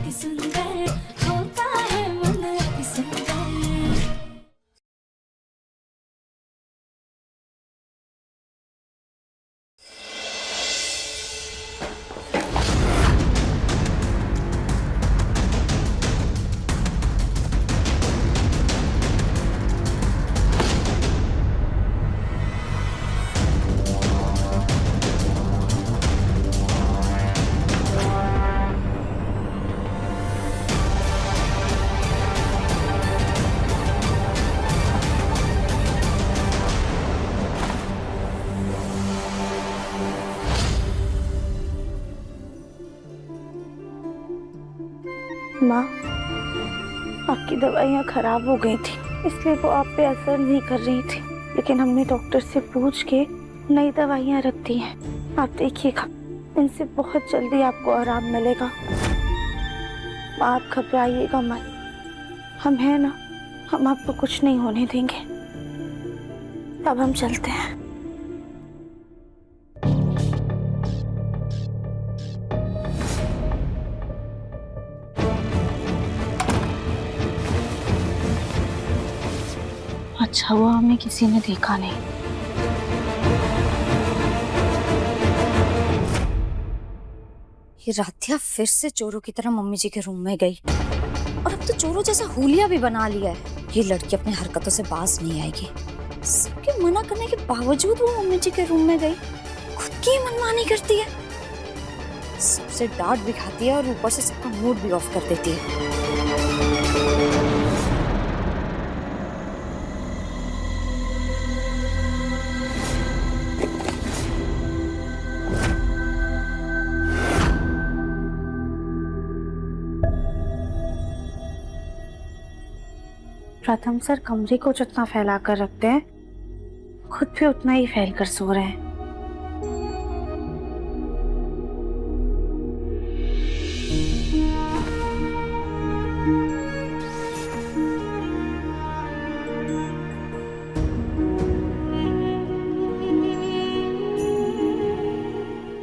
अति सुंदर होता है मन अति सुंदर। माँ, आपकी दवाइयाँ खराब हो गई थी, इसलिए वो आप पे असर नहीं कर रही थी, लेकिन हमने डॉक्टर से पूछ के नई दवाइयाँ रख दी हैं। आप देखिएगा, इनसे बहुत जल्दी आपको आराम मिलेगा। माँ, आप घबराइएगा मत, हम हैं ना, हम आपको कुछ नहीं होने देंगे। अब हम चलते हैं। अच्छा हुआ हमें किसी ने देखा नहीं। ये राध्या फिर से चोरों की तरह मम्मी जी के रूम में गई और अब तो चोरों जैसा हुलिया भी बना लिया है। ये लड़की अपनी हरकतों से बाज नहीं आएगी। सबके मना करने के बावजूद वो मम्मी जी के रूम में गई, खुद की मनमानी करती है, सबसे डांट भी खाती है और ऊपर से सबका मूड भी ऑफ कर देती है। प्रथम सर कमरे को जितना फैला कर रखते हैं, खुद भी उतना ही फैल कर सो रहे हैं।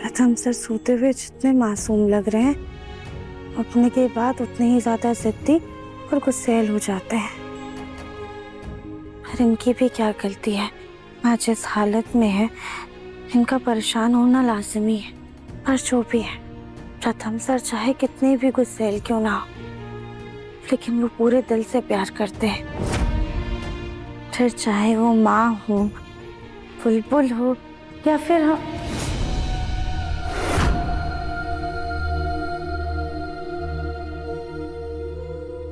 प्रथम सर सोते हुए जितने मासूम लग रहे हैं, उठने के बाद उतने ही ज्यादा जिद्दी और गुस्सैल हो जाते हैं। पर इनकी भी क्या गलती है, मैं जिस हालत में है, इनका परेशान होना लाजमी है। पर जो भी है, प्रथम सर चाहे कितने भी गुस्सैल क्यों ना हो, लेकिन वो पूरे दिल से प्यार करते हैं। फिर चाहे वो माँ हो, बुलबुल हो या फिर हम।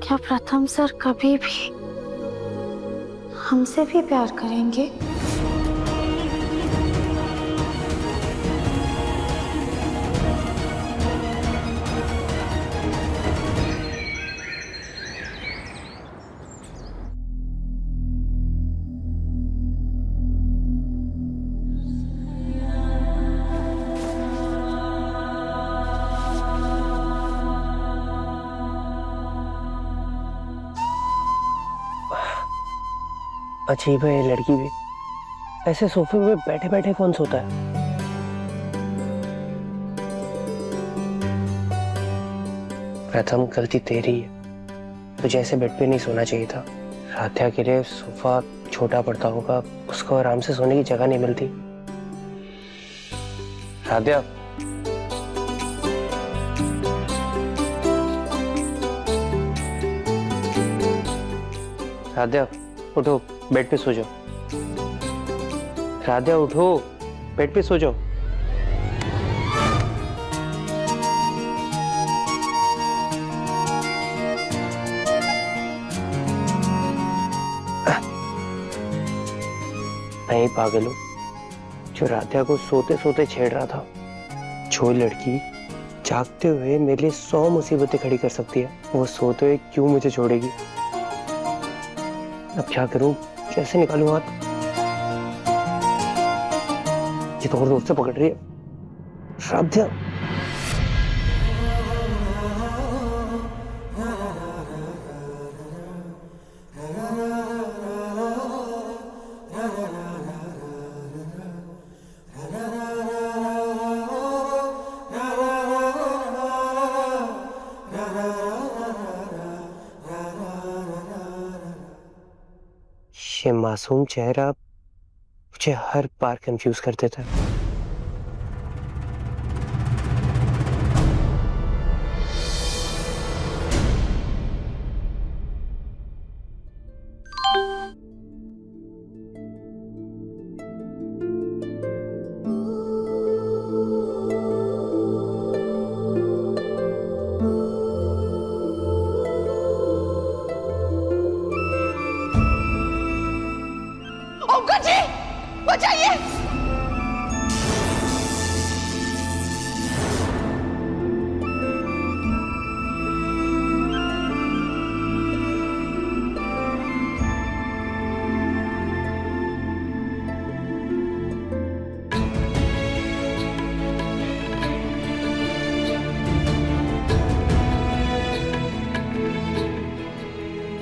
क्या प्रथम सर कभी भी हमसे भी प्यार करेंगे? अजीब है ये लड़की भी, ऐसे सोफे पे बैठे बैठे कौन सोता है? प्रथम गलती तेरी है, तुझे ऐसे बेड पे नहीं सोना चाहिए था। राध्या के लिए सोफा छोटा पड़ता होगा, उसको आराम से सोने की जगह नहीं मिलती। राध्या, राध्या उठो, बेड पे सो जाओ। राध्या उठो, बेड पे सो जाओ। नहीं पागल हूं, जो राध्या को सोते सोते छेड़ रहा था। जो लड़की जागते हुए मेरे लिए 100 मुसीबतें खड़ी कर सकती है, वो सोते हुए क्यों मुझे छोड़ेगी? अब क्या करूं, कैसे निकालूं हाथ? ये तो और जोर से पकड़ रही है। राध्या, ये मासूम चेहरा मुझे हर बार कंफ्यूज कर देता है।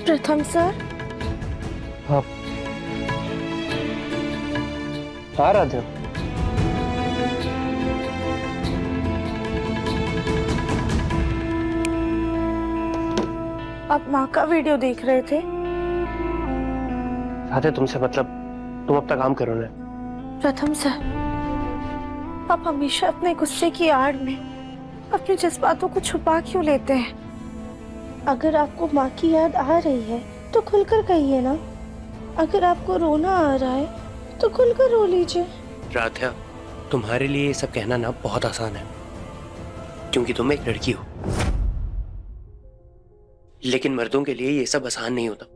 प्रथम सर, हाँ हाँ राधा, आप माँ का वीडियो देख रहे थे? राधा तुमसे मतलब, तुम अपना काम करो ना। प्रथम सर, आप हमेशा अपने गुस्से की आड़ में अपने जज्बातों को छुपा क्यों लेते हैं? अगर आपको माँ की याद आ रही है तो खुलकर कहिए ना। अगर आपको रोना आ रहा है तो खुलकर रो लीजिए। राधा, तुम्हारे लिए ये सब कहना ना बहुत आसान है, क्योंकि तुम एक लड़की हो। लेकिन मर्दों के लिए ये सब आसान नहीं होता।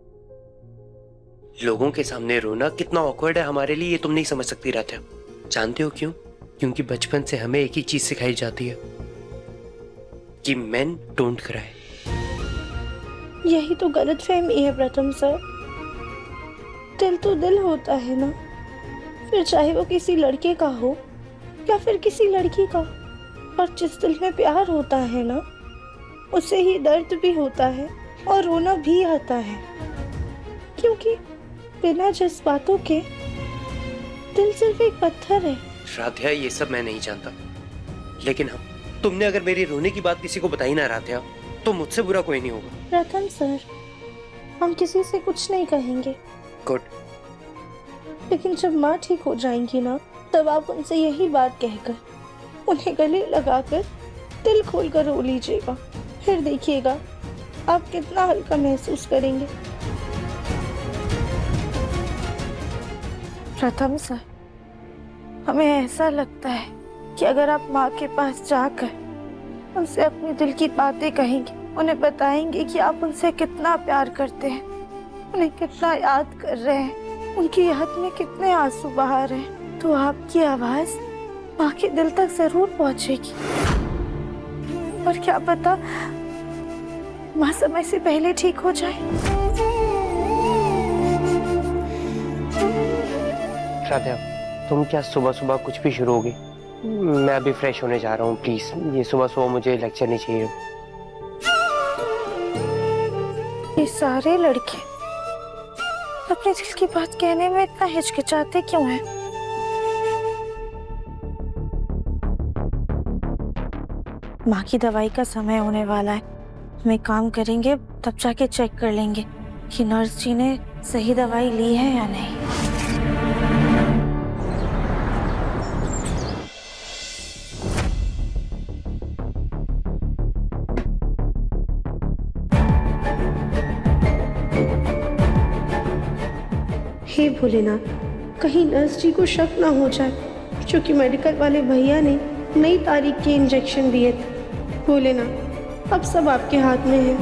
लोगों के सामने रोना कितना ऑकवर्ड है हमारे लिए, ये तुम नहीं समझ सकती राधा। जानते हो क्यों? क्योंकि बचपन से हमें एक ही चीज सिखाई जाती है कि मेन डोंट क्राई। यही तो गलतफहमी है प्रथम सर। दिल तो दिल होता है ना, फिर चाहे वो किसी लड़के का हो या फिर किसी लड़की का। और जिस दिल में प्यार होता है ना, उसे ही दर्द भी होता है और रोना भी आता है। क्योंकि बिना जज्बातों के दिल सिर्फ एक पत्थर है। राधा, ये सब मैं नहीं जानता, लेकिन हाँ, तुमने अगर मेरी रोने की बात किसी को बताई ना राधा, तो मुझसे बुरा कोई नहीं होगा। प्रथम सर, हम किसी से कुछ नहीं कहेंगे। गुड। लेकिन जब माँ ठीक हो जाएंगी ना, तब आप उनसे यही बात कहकर, उन्हें गले लगाकर दिल खोलकर रो लीजिएगा। फिर देखिएगा आप कितना हल्का महसूस करेंगे। प्रथम सर, हमें ऐसा लगता है कि अगर आप माँ के पास जाकर उनसे अपने दिल की बातें कहेंगे, उन्हें बताएंगे कि आप उनसे कितना प्यार करते हैं, उन्हें कितना याद कर रहे हैं, उनकी याद में कितने आंसू बहा रहे हैं, तो आपकी आवाज माँ के दिल तक जरूर पहुंचेगी। और क्या पता माँ समय से पहले ठीक हो जाए। राधा, तुम क्या सुबह सुबह कुछ भी शुरू होगी? मैं अभी फ्रेश होने जा रहा हूँ, प्लीज। ये सुबह सुबह मुझे लेक्चर नहीं चाहिए। ये सारे लड़के अपने दिल की बात कहने में इतना हिचकिचाते क्यों हैं? माँ की दवाई का समय होने वाला है। हम एक काम करेंगे, तब जाके चेक कर लेंगे कि नर्स जी ने सही दवाई ली है या नहीं। हे भोलेनाथ, कहीं नर्स जी को शक ना हो जाए, क्योंकि मेडिकल वाले भैया ने नई तारीख के इंजेक्शन दिए थे। भोलेनाथ, अब सब आपके हाथ में है।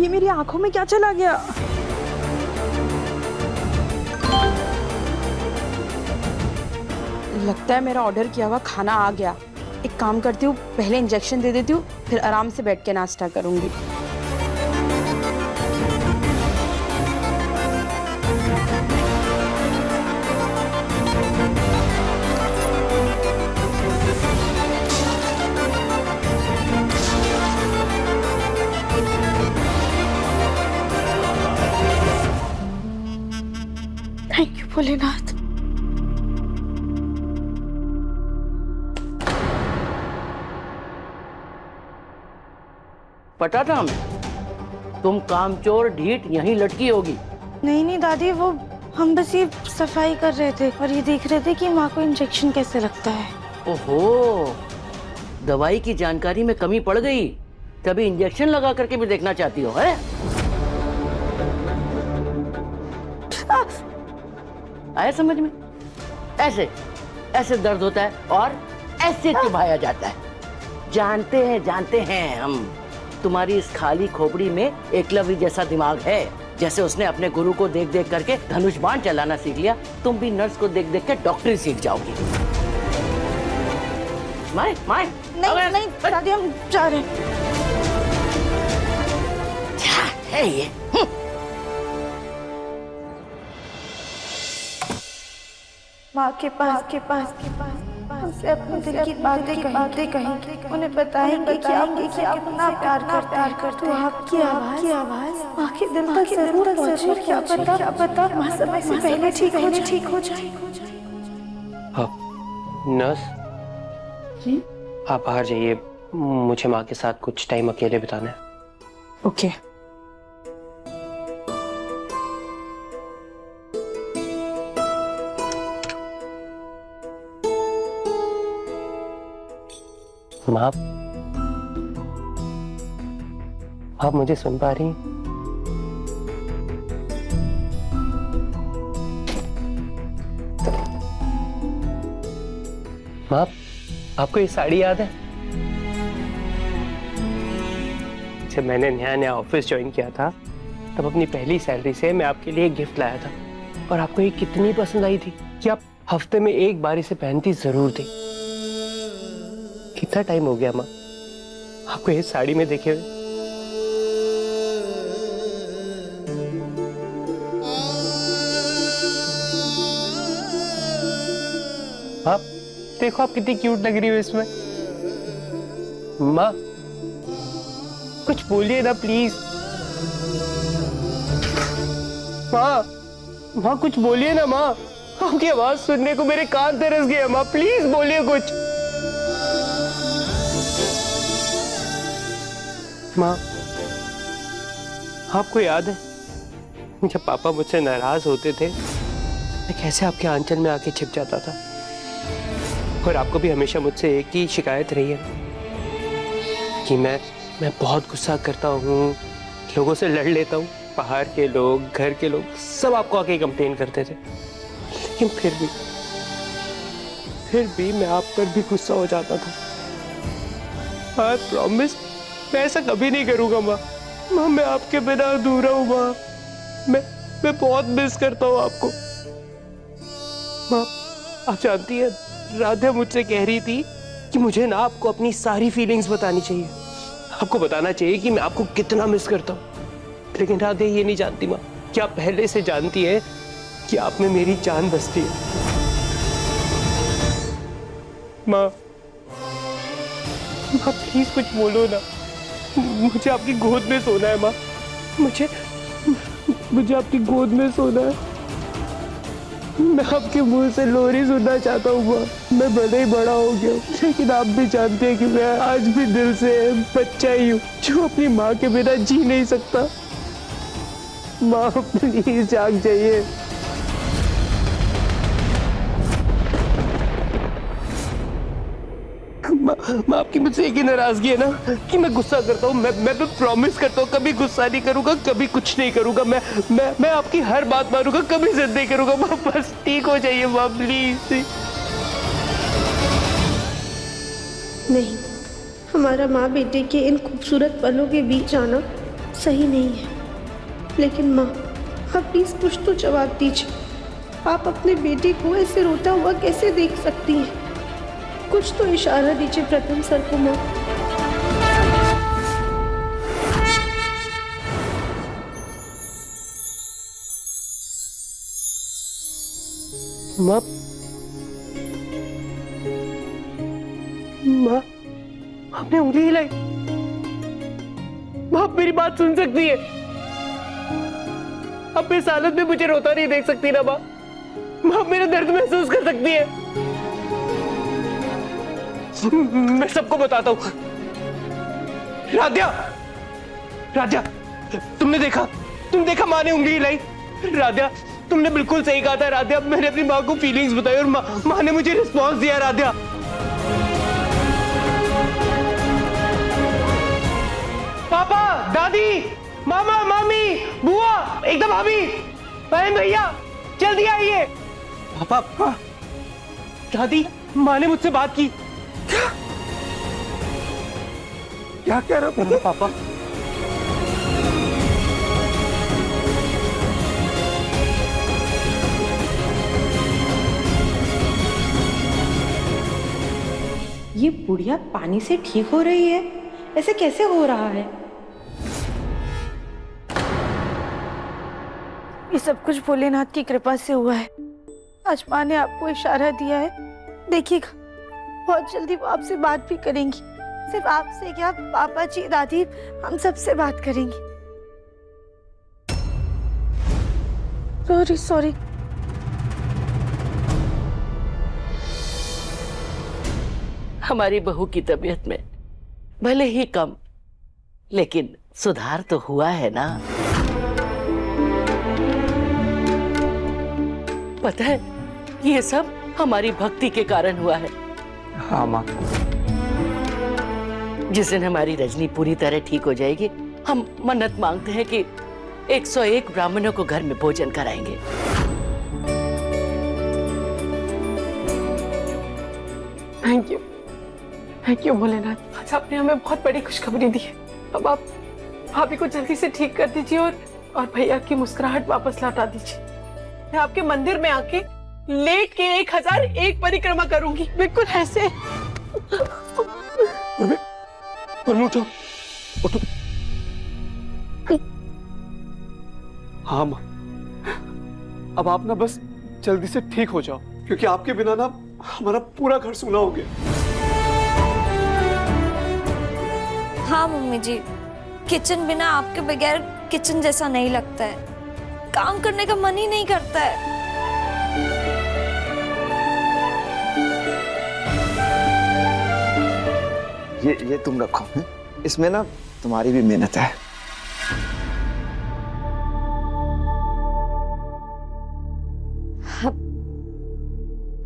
ये मेरी आंखों में क्या चला गया? लगता है मेरा ऑर्डर किया हुआ खाना आ गया। एक काम करती हूँ, पहले इंजेक्शन दे देती हूँ, फिर आराम से बैठ के नाश्ता करूंगी। Thank you. भोलेनाथ। पता था हमें, तुम कामचोर ढीठ यहीं लटकी होगी। नहीं नहीं दादी, वो हम बस ये सफाई कर रहे थे और ये देख रहे थे कि माँ को इंजेक्शन कैसे लगता है। ओहो, दवाई की जानकारी में कमी पड़ गई, तभी इंजेक्शन लगा करके भी देखना चाहती हो, है? आया समझ में? ऐसे ऐसे दर्द होता है और ऐसे चुभाया जाता है। जानते हैं हम, तुम्हारी इस खाली खोपड़ी में एकलव्य जैसा दिमाग है। जैसे उसने अपने गुरु को देख देख करके धनुष बाण चलाना सीख लिया, तुम भी नर्स को देख देख के डॉक्टरी सीख जाओगी। माए नहीं नहीं दादी, हम जा रहे हैं। क्या है ये? माँ के पास उनसे अपने दिल की बातें कहेंगे, उन्हें बताएंगे कि आप कितना प्यार करते हैं। आपकी आवाज माँ के दिल तक जरूर पहुंचे। क्या पता माँ समय से पहले ठीक हो जाए। हाँ नर्स जी? आप बाहर जाइए, मुझे माँ के साथ कुछ टाइम अकेले बिताना है। ओके। माँ, आप मुझे सुन पा रही हैं? माँ, आपको ये साड़ी याद है? जब मैंने नया ऑफिस ज्वाइन किया था, तब अपनी पहली सैलरी से मैं आपके लिए एक गिफ्ट लाया था और आपको ये कितनी पसंद आई थी कि आप हफ्ते में एक बार इसे पहनती जरूर थी। कितना टाइम हो गया माँ आपको ये साड़ी में देखे हुए? आप देखो, आप कितनी क्यूट लग रही हो इसमें। माँ कुछ बोलिए ना प्लीज। माँ कुछ बोलिए ना माँ, आपकी आवाज सुनने को मेरे कान तरस गए। माँ प्लीज बोलिए कुछ। माँ, आपको याद है जब पापा मुझसे नाराज होते थे, मैं कैसे आपके आंचल में आके छिप जाता था? और आपको भी हमेशा मुझसे एक ही शिकायत रही है कि मैं बहुत गुस्सा करता हूँ, लोगों से लड़ लेता हूँ। बाहर के लोग, घर के लोग सब आपको आके कंप्लेन करते थे, लेकिन फिर भी मैं आप पर भी गुस्सा हो जाता था। आई प्रॉमिस मैं ऐसा कभी नहीं करूंगा माँ। माँ मैं आपके बिना अधूरा हूँ माँ। मैं बहुत मिस करता हूँ आपको। माँ आप जानती है, राधा मुझसे कह रही थी कि मुझे ना आपको अपनी सारी फीलिंग्स बतानी चाहिए, आपको बताना चाहिए कि मैं आपको कितना मिस करता हूँ। लेकिन राधा ये नहीं जानती माँ कि आप पहले से जानती है कि आप में मेरी जान बसती है। माँ प्लीज कुछ बोलो ना, मुझे आपकी गोद में सोना है माँ। मुझे आपकी गोद में सोना है। मैं आपके मुंह से लोरी सुनना चाहता हूँ माँ। मैं भले ही बड़ा हो गया, लेकिन आप भी जानते हैं कि मैं आज भी दिल से बच्चा ही हूँ जो अपनी माँ के बिना जी नहीं सकता। माँ प्लीज जाग जाइए। माँ आपकी मुझसे एक ही नाराजगी है ना कि मैं गुस्सा करता हूँ। मैं प्रॉमिस करता हूँ कभी गुस्सा नहीं करूंगा, कभी कुछ नहीं करूंगा। मैं आपकी हर बात मानूंगा, कभी जिद नहीं करूंगा। माँ बस ठीक हो जाइए माँ प्लीज। नहीं, हमारा माँ बेटे के इन खूबसूरत पलों के बीच आना सही नहीं है। लेकिन माँ आप प्लीज कुछ तो जवाब दीजिए। आप अपने बेटे को ऐसे रोता हुआ कैसे देख सकती हैं? कुछ तो इशारा दीजिए प्रथम सर को माँ। माँ आपने उंगली हिलाई। माँ आप मेरी बात सुन सकती है। अब इस हालत में मुझे रोता नहीं देख सकती ना माँ। माँ मेरा दर्द महसूस कर सकती है। मैं सबको बताता हूँ। राध्या, राध्या, तुमने देखा माँ ने उंगली हिलाई। राध्या, तुमने बिल्कुल सही कहा था राध्या। मैंने अपनी माँ को फीलिंग्स बताई और माँ ने मुझे रिस्पॉन्स दिया। राध्या, पापा, दादी, मामा, मामी, बुआ, एकदम भाभी, बहन, भैया, जल्दी आइए। पापा, दादी, माँ ने मुझसे बात की। क्या कह रहे हो पापा? ये बुढ़िया पानी से ठीक हो रही है, ऐसे कैसे हो रहा है? ये सब कुछ भोलेनाथ की कृपा से हुआ है। आज माँ ने आपको इशारा दिया है, देखिएगा बहुत जल्दी वो आपसे बात भी करेंगी। सिर्फ आपसे क्या, पापा जी, दादी, हम सबसे बात करेंगी। सॉरी। हमारी बहू की तबीयत में भले ही कम, लेकिन सुधार तो हुआ है ना। पता है, ये सब हमारी भक्ति के कारण हुआ है। हाँ माँ। जिस दिन हमारी रजनी पूरी तरह ठीक हो जाएगी, हम मन्नत मांगते हैं कि 101 ब्राह्मणों को घर में भोजन कराएंगे। Thank you Bholenath. आज आपने हमें बहुत बड़ी खुशखबरी दी है। अब आप भाभी को जल्दी से ठीक कर दीजिए और भैया की मुस्कुराहट वापस लौटा दीजिए। मैं आपके मंदिर में आके लेट के 1001 परिक्रमा करूंगी, बिल्कुल ऐसे। उठो। हाँ माँ, अब आप ना बस जल्दी से ठीक हो जाओ, क्योंकि आपके बिना ना हमारा पूरा घर सूना हो गया। हाँ मम्मी जी, किचन बिना आपके बगैर किचन जैसा नहीं लगता है। काम करने का मन ही नहीं करता है। ये तुम रखो, इसमें ना तुम्हारी भी मेहनत है।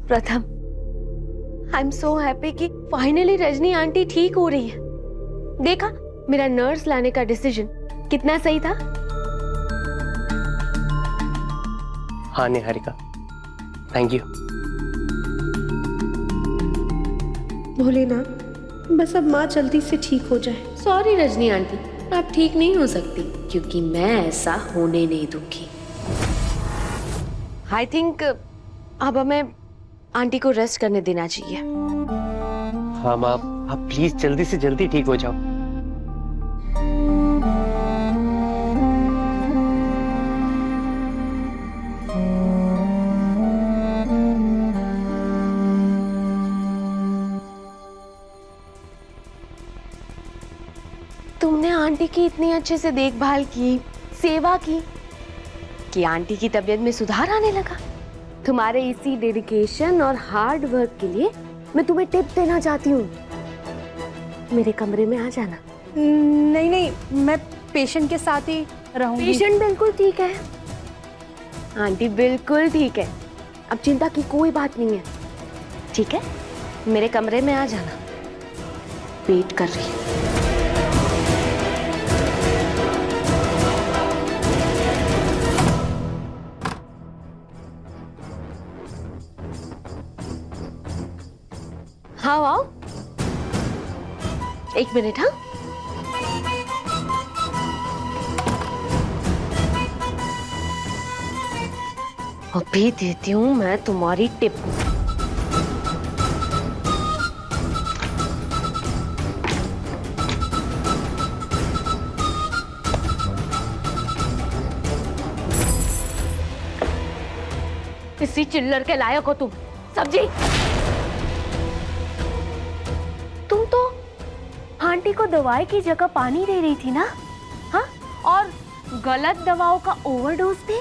प्रथम, आई एम सो हैप्पी कि फाइनली रजनी आंटी ठीक हो रही है। देखा, मेरा नर्स लाने का डिसीजन कितना सही था। हाँ निहारिका, थैंक यू। भोलेनाथ, बस अब माँ जल्दी से ठीक हो जाए। सॉरी रजनी आंटी, आप ठीक नहीं हो सकती, क्योंकि मैं ऐसा होने नहीं दूंगी। आई थिंक अब हमें आंटी को रेस्ट करने देना चाहिए। हाँ माँ, आप प्लीज जल्दी से जल्दी ठीक हो जाओ। तुमने आंटी की इतनी अच्छे से देखभाल की, सेवा की कि आंटी की तबीयत में सुधार आने लगा। तुम्हारे इसी डेडिकेशन और हार्ड वर्क के लिए मैं तुम्हें टिप देना चाहती हूँ। मेरे कमरे में आ जाना। नहीं, मैं पेशेंट के साथ ही रहूंगी। पेशेंट बिल्कुल ठीक है, आंटी बिल्कुल ठीक है। अब चिंता की कोई बात नहीं है, ठीक है? मेरे कमरे में आ जाना, वेट कर रही है। हाँ आओ, एक मिनट। हाँ, अभी देती हूँ मैं तुम्हारी टिप। इसी चिल्लर के लायक हो तुम। सब्जी, तुम तो आंटी को दवाई की जगह पानी दे रही थी ना? हाँ, और गलत दवाओं का ओवरडोज थे।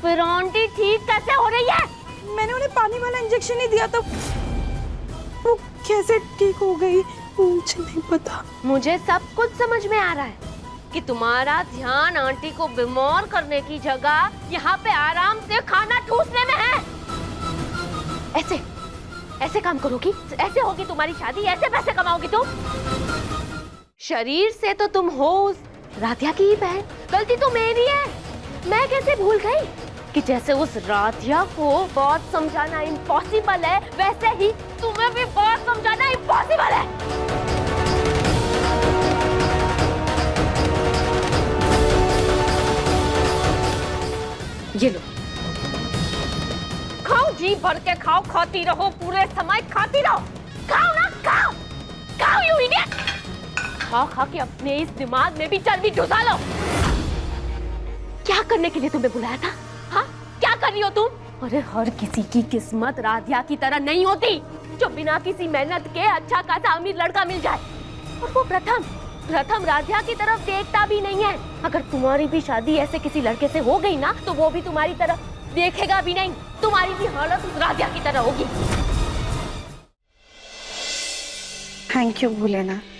फिर आंटी ठीक कैसे हो रही है? मैंने उन्हें पानी वाला इंजेक्शन ही दिया तो वो कैसे ठीक हो गई मुझे नहीं पता। मुझे सब कुछ समझ में आ रहा है कि तुम्हारा ध्यान आंटी को बीमार करने की जगह यहाँ पे आराम से खाना ठूसने में है। ऐसे काम करोगी, ऐसे होगी तुम्हारी शादी, ऐसे पैसे कमाओगी तुम। शरीर से तो तुम हो उस राधिया की ही बहन, गलती तो मेरी है। मैं कैसे भूल गई कि जैसे उस राधिया को बहुत समझाना इम्पॉसिबल है, वैसे ही तुम्हें भी बहुत समझाना इम्पॉसिबल है। ये लो, खाओ, जी भर के खाओ, खाती रहो, पूरे समय खाती रहो। खाओ ना, खाओ खाओ यू इडियट। खा खा के अपने इस दिमाग में भी चर्बी घुसा लो। क्या करने के लिए तुम्हें बुलाया था? हाँ, क्या कर रही हो तुम? अरे हर किसी की किस्मत राधिया की तरह नहीं होती, जो बिना किसी मेहनत के अच्छा खासा अमीर लड़का मिल जाए। और वो प्रथम राधिया की तरफ देखता भी नहीं है। अगर तुम्हारी भी शादी ऐसे किसी लड़के से हो गई ना, तो वो भी तुम्हारी तरफ देखेगा भी नहीं। तुम्हारी भी हालत उस राधिया की तरह होगी। थैंक यू भोलेनाथ,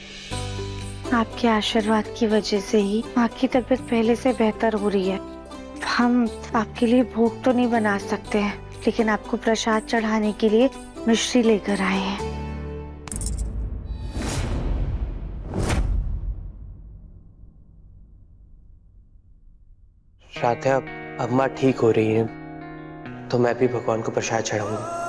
आपके आशीर्वाद की वजह से ही माँ की तबीयत पहले से बेहतर हो रही है। हम आपके लिए भोग तो नहीं बना सकते हैं, लेकिन आपको प्रसाद चढ़ाने के लिए मिश्री लेकर आए हैं। राधिया, अब माँ ठीक हो रही है तो मैं भी भगवान को प्रसाद चढ़ाऊंगा।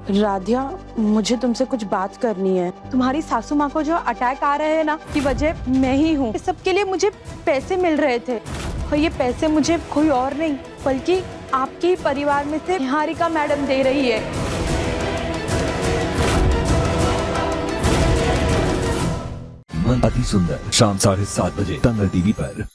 राधिया, मुझे तुमसे कुछ बात करनी है। तुम्हारी सासू माँ को जो अटैक आ रहे हैं ना, की वजह मैं ही हूँ। इस सब के लिए मुझे पैसे मिल रहे थे और ये पैसे मुझे कोई और नहीं बल्कि आपके ही परिवार में से निहारिका मैडम दे रही है। मन अति सुंदर, शाम 7:30 बजे तंगल टीवी पर।